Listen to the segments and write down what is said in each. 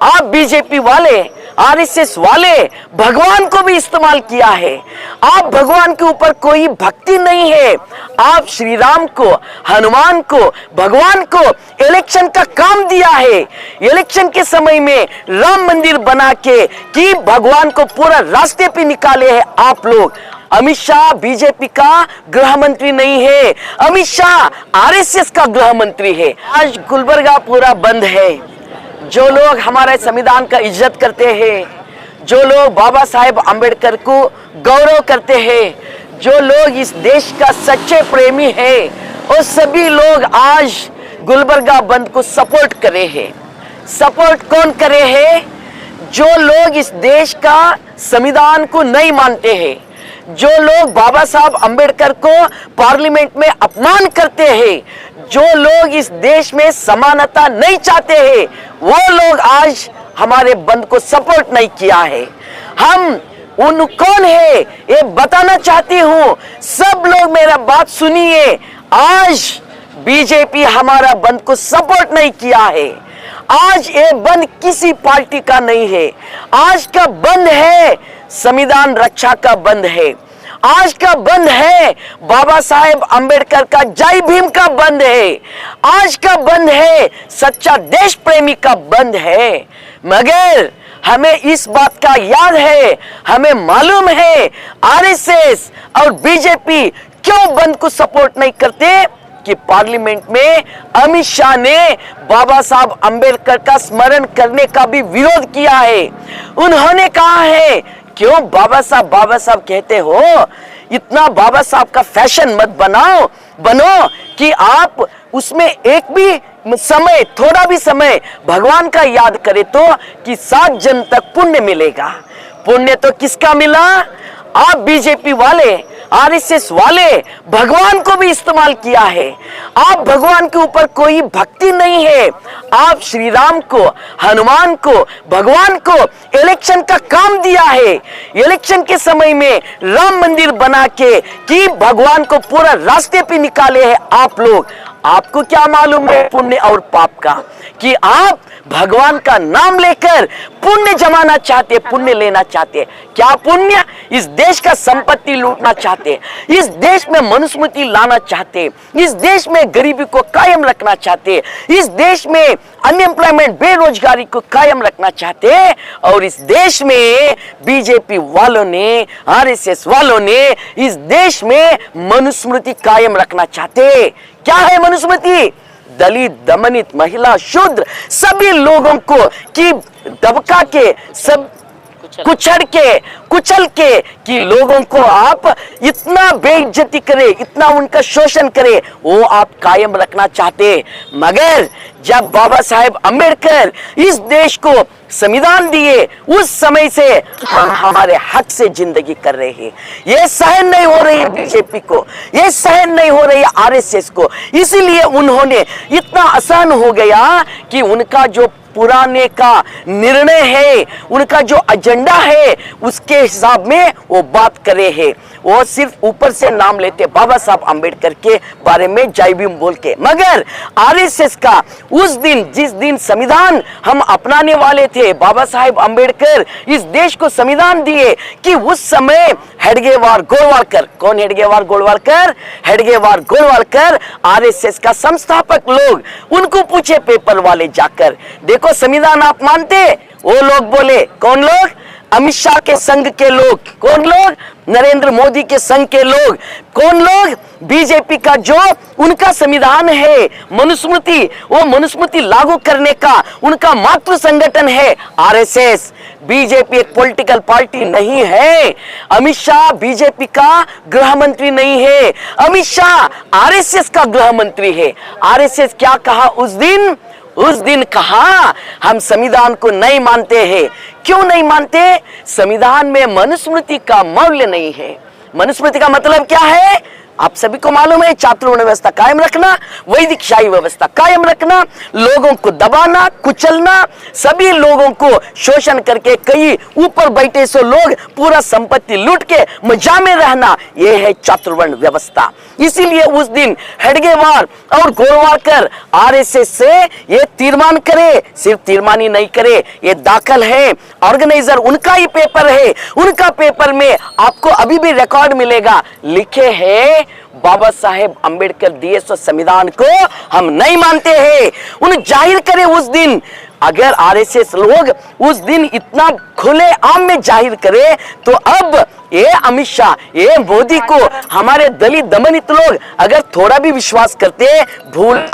आप बीजेपी वाले, आरएसएस वाले भगवान को भी इस्तेमाल किया है। आप भगवान के ऊपर कोई भक्ति नहीं है। आप श्री राम को, हनुमान को, भगवान को इलेक्शन का काम दिया है। इलेक्शन के समय में राम मंदिर बना के कि भगवान को पूरा रास्ते पे निकाले हैं आप लोग। अमित शाह बीजेपी का गृह मंत्री नहीं है, अमित शाह आरएसएस का गृह मंत्री है। आज गुलबर्गा पूरा बंद है। जो लोग हमारे संविधान का इज्जत करते हैं, जो लोग बाबा साहेब आम्बेडकर को गौरव करते हैं, जो लोग इस देश का सच्चे प्रेमी हैं, वो सभी लोग आज गुलबर्गा बंद को सपोर्ट करे हैं। सपोर्ट कौन करे हैं? जो लोग इस देश का संविधान को नहीं मानते हैं, जो लोग बाबा साहब आम्बेडकर को पार्लियामेंट में अपमान करते हैं, जो लोग इस देश में समानता नहीं चाहते हैं, वो लोग आज हमारे बंद को सपोर्ट नहीं किया है। हम उन कौन है ये बताना चाहती हूं। सब लोग मेरा बात सुनिए। आज बीजेपी हमारा बंद को सपोर्ट नहीं किया है। आज ये बंद किसी पार्टी का नहीं है। आज का बंद है संविधान रक्षा का बंद है। आज का बंद है बाबा साहेब आम्बेडकर का जय भीम का बंद है। आज का बंद है सच्चा देश प्रेमी का बंद है। मगर हमें इस बात का याद है, हमें मालूम है आरएसएस और बीजेपी क्यों बंद को सपोर्ट नहीं करते कि पार्लियामेंट में अमित शाह ने बाबा साहब आम्बेडकर का स्मरण करने का भी विरोध किया है। उन्होंने कहा है क्यों बाबा साहब कहते हो, इतना बाबा साहब का फैशन मत बनो कि आप उसमें एक भी समय, थोड़ा भी समय भगवान का याद करे तो कि 7 जन तक पुण्य मिलेगा। पुण्य तो किसका मिला? आप बीजेपी वाले, आरएसएस वाले भगवान को भी इस्तेमाल किया है। आप भगवान के ऊपर कोई भक्ति नहीं है। आप श्री राम को, हनुमान को, भगवान को इलेक्शन का काम दिया है। इलेक्शन के समय में राम मंदिर बना के कि भगवान को पूरा रास्ते पे निकाले हैं आप लोग। आपको क्या मालूम है पुण्य और पाप का? कि आप भगवान का नाम लेकर पुण्य जमाना चाहते, पुण्य लेना चाहते। क्या पुण्य? इस देश का संपत्ति लूटना चाहते, इस देश में मनुस्मृति लाना चाहते, इस देश में गरीबी को कायम रखना चाहते, इस देश में अनएम्प्लॉयमेंट, बेरोजगारी को कायम रखना चाहते। और इस देश में बीजेपी वालों ने, आरएसएस वालों ने इस देश में मनुस्मृति कायम रखना चाहते। क्या है मनुस्मृति? दलित, दमनित, महिला, शूद्र सभी लोगों को कि दबका के, सब कुचल के कि लोगों को आप इतना बेइज्जती करे, इतना उनका शोषण करे, वो आप कायम रखना चाहते। मगर जब बाबा साहेब आम्बेडकर इस देश को संविधान दिए, उस समय से हम हमारे हक से जिंदगी कर रहे हैं। ये सहन नहीं हो रही है बीजेपी को, ये सहन नहीं हो रही है आरएसएस को। इसीलिए उन्होंने इतना आसान हो गया कि उनका जो पुराने का निर्णय है, उनका जो एजेंडा है, उसके हिसाब में वो बात करे है। वो सिर्फ ऊपर से नाम लेते बाबा साहब आम्बेडकर के बारे में जय भीम बोल के। मगर आरएसएस का उस दिन, जिस दिन संविधान हम अपनाने वाले थे, बाबा साहेब आम्बेडकर इस देश को संविधान दिए कि उस समय हेडगेवार गोलवालकर, कौन हेडगेवार गोलवालकर? हेडगेवार गोलवालकर आरएसएस का संस्थापक लोग, उनको पूछे पेपर वाले जाकर, देखो संविधान आप मानते? वो लोग बोले, कौन लोग? अमित शाह के संघ के लोग। कौन लोग? नरेंद्र मोदी के संघ के लोग। कौन लोग? बीजेपी का जो उनका संविधान है मनुस्मृति, वो मनुस्मृति लागू करने का उनका मातृ संगठन है आरएसएस। बीजेपी एक पॉलिटिकल पार्टी नहीं है। अमित शाह बीजेपी का गृह मंत्री नहीं है, अमित शाह आरएसएस का गृह मंत्री है। आरएसएस क्या कहा उस दिन? उस दिन कहा हम संविधान को नहीं मानते हैं। क्यों नहीं मानते? संविधान में मनुस्मृति का मौल्य नहीं है। मनुस्मृति का मतलब क्या है? आप सभी को मालूम है, चातुर्वर्ण व्यवस्था कायम रखना, वैदिक शाही व्यवस्था कायम रखना, लोगों को दबाना, कुचलना, सभी लोगों को शोषण करके कई ऊपर बैठे सो लोग पूरा संपत्ति लूट के मजा में रहना, यह है चातुर्वर्ण व्यवस्था। इसीलिए उस दिन हेडगेवार और गोरवारकर आरएसएस से ये तीर्मान करे, सिर्फ तीर्मान ही नहीं करे, ये दाखिल है, ऑर्गेनाइजर उनका ही पेपर है, उनका पेपर में आपको अभी भी रिकॉर्ड मिलेगा, लिखे हैं बाबा साहेब अंबेडकर दिए सो संविधान को हम नहीं मानते हैं। उन्हें जाहिर करे उस दिन। अगर आरएसएस लोग उस दिन इतना खुले आम में जाहिर करे तो अब ये अमित शाह, ये मोदी को हमारे दलित दमनित लोग अगर थोड़ा भी विश्वास करते, भूल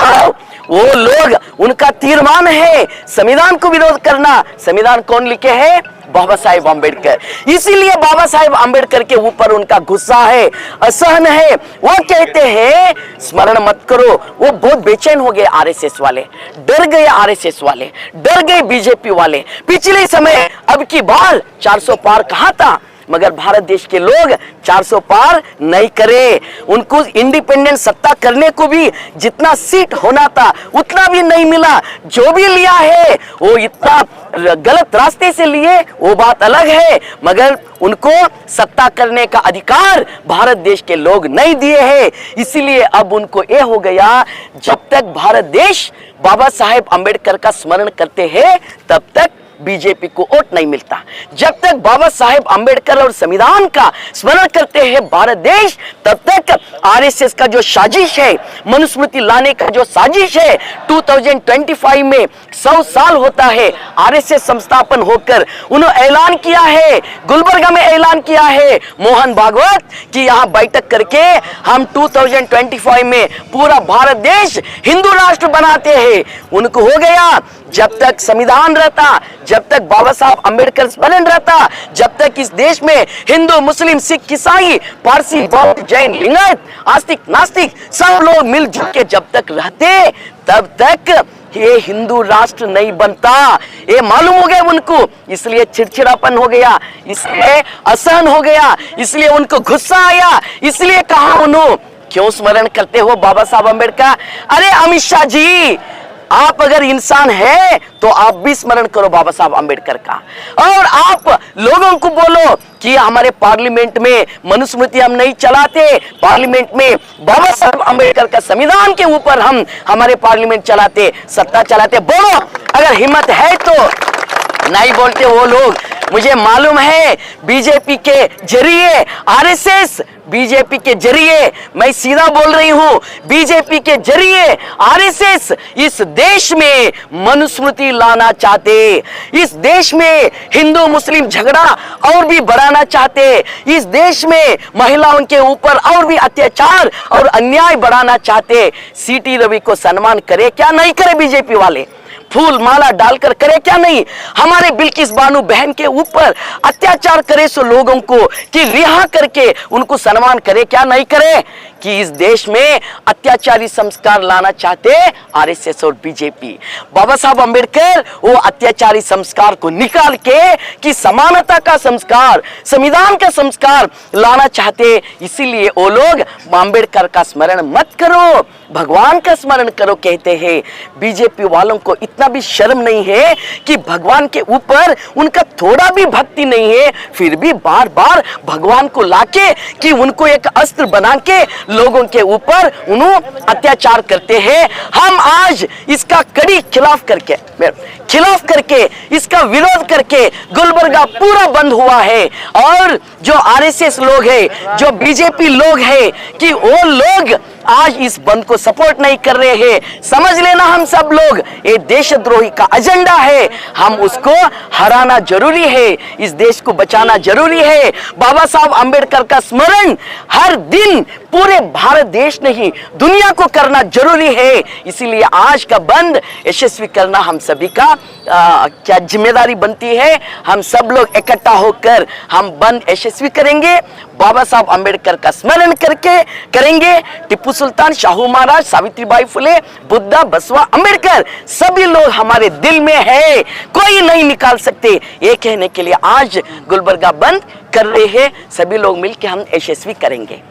वो लोग, उनका तीर्मान है संविधान को विरोध करना। संविधान कौन लिखे हैं? बाबा साहेब अंबेडकर। इसीलिए बाबा साहेब अंबेडकर के ऊपर उनका गुस्सा है, असहन है। वो कहते हैं स्मरण मत करो। वो बहुत बेचैन हो गए आरएसएस वाले, डर गए आरएसएस वाले, डर गए बीजेपी वाले। पिछले समय अब की बार 400 पार कहा था, मगर भारत देश के लोग 400 पार नहीं करे। उनको इंडिपेंडेंट सत्ता करने को भी जितना सीट होना था उतना भी नहीं मिला। जो भी लिया है वो इतना गलत रास्ते से लिए, वो बात अलग है, मगर उनको सत्ता करने का अधिकार भारत देश के लोग नहीं दिए हैं। इसीलिए अब उनको यह हो गया, जब तक भारत देश बाबा साहेब अंबेडकर का स्मरण करते हैं तब तक बीजेपी को वोट नहीं मिलता। जब तक बाबा साहेब अंबेडकर और संविधान का स्मरण करते हैं भारत देश, तब तक आरएसएस का जो साजिश है, मनुस्मृति लाने का जो साजिश है, 2025 में 100 साल होता है आरएसएस संस्थापन होकर। उन्होंने ऐलान किया है, गुलबर्गा में ऐलान किया है मोहन भागवत कि यहां बैठक करके हम 2025 में पूरा भारत देश हिंदू राष्ट्र बनाते हैं। उनको हो गया, जब तक संविधान रहता, जब तक बाबा साहब अंबेडकर स्मरण रहता, जब तक इस देश में हिंदू, मुस्लिम, सिख, ईसाई, पारसी, बौद्ध, जैन, लिंगायत, आस्तिक, नास्तिक सब लोग मिलजुल के जब तक रहते, तब तक ये हिंदू राष्ट्र नहीं बनता। ये मालूम हो गया उनको, इसलिए चिड़चिड़ापन हो गया, इसलिए असहन हो गया, इसलिए उनको गुस्सा आया। इसलिए कहा उन्होंने, क्यों स्मरण करते हो बाबा साहब अंबेडकर? अरे अमित शाह जी, आप अगर इंसान है तो आप भी स्मरण करो बाबा साहब अंबेडकर का, और आप लोगों को बोलो कि हमारे पार्लियामेंट में मनुस्मृति हम नहीं चलाते, पार्लियामेंट में बाबा साहब अंबेडकर का संविधान के ऊपर हम हमारे पार्लियामेंट चलाते, सत्ता चलाते। बोलो, अगर हिम्मत है तो। नहीं बोलते वो लोग। मुझे मालूम है बीजेपी के जरिए, आरएसएस बीजेपी के जरिए, मैं सीधा बोल रही हूं, बीजेपी के जरिए आरएसएस इस देश में मनुस्मृति लाना चाहते, इस देश में हिंदू मुस्लिम झगड़ा और भी बढ़ाना चाहते, इस देश में महिलाओं के ऊपर और भी अत्याचार और अन्याय बढ़ाना चाहते। सीटी रवि को सम्मान करे क्या नहीं करे बीजेपी वाले? फूल माला डालकर करे क्या नहीं? हमारे बिल्किस बानो बहन के ऊपर अत्याचार करे सो लोगों को कि रिहा करके उनको सम्मान करे क्या नहीं करे? कि इस देश में अत्याचारी संस्कार लाना चाहते आरएसएस और बीजेपी। बाबा साहब अंबेडकर वो अत्याचारी संस्कार को निकाल के कि समानता का संस्कार, संविधान का संस्कार लाना चाहते। इसीलिए वो लोग अंबेडकर का स्मरण मत करो, भगवान का स्मरण करो कहते हैं। बीजेपी वालों को इतना भी शर्म नहीं है कि भगवान के ऊपर उनका थोड़ा भी भक्ति नहीं है, फिर भी बार बार भगवान को लाके कि उनको एक अस्त्र बना के लोगों के ऊपर उन्होंने अत्याचार करते हैं। हम आज इसका कड़ी खिलाफ करके इसका विरोध करके गुलबर्गा पूरा बंद हुआ है। और जो आरएसएस लोग हैं, जो बीजेपी लोग हैं, कि वो लोग आज इस बंद को सपोर्ट नहीं कर रहे हैं। समझ लेना हम सब लोग, ये देशद्रोही का एजेंडा है, हम उसको हराना जरूरी है, इस देश को बचाना जरूरी है। बाबा साहब अंबेडकर का स्मरण हर दिन पूरे भारत देश नहीं दुनिया को करना जरूरी है। इसीलिए आज का बंद यशस्वी करना हम सभी का क्या जिम्मेदारी बनती है। हम सब लोग इकट्ठा होकर हम बंद यशस्वी करेंगे, बाबा साहब अंबेडकर का स्मरण करके करेंगे। टिप्पू सुल्तान, शाहू महाराज, सावित्रीबाई फुले, बुद्धा, बसवा, अंबेडकर सभी लोग हमारे दिल में है, कोई नहीं निकाल सकते। ये कहने के लिए आज गुलबर्गा बंद कर रहे हैं, सभी लोग मिलकर हम यशस्वी करेंगे।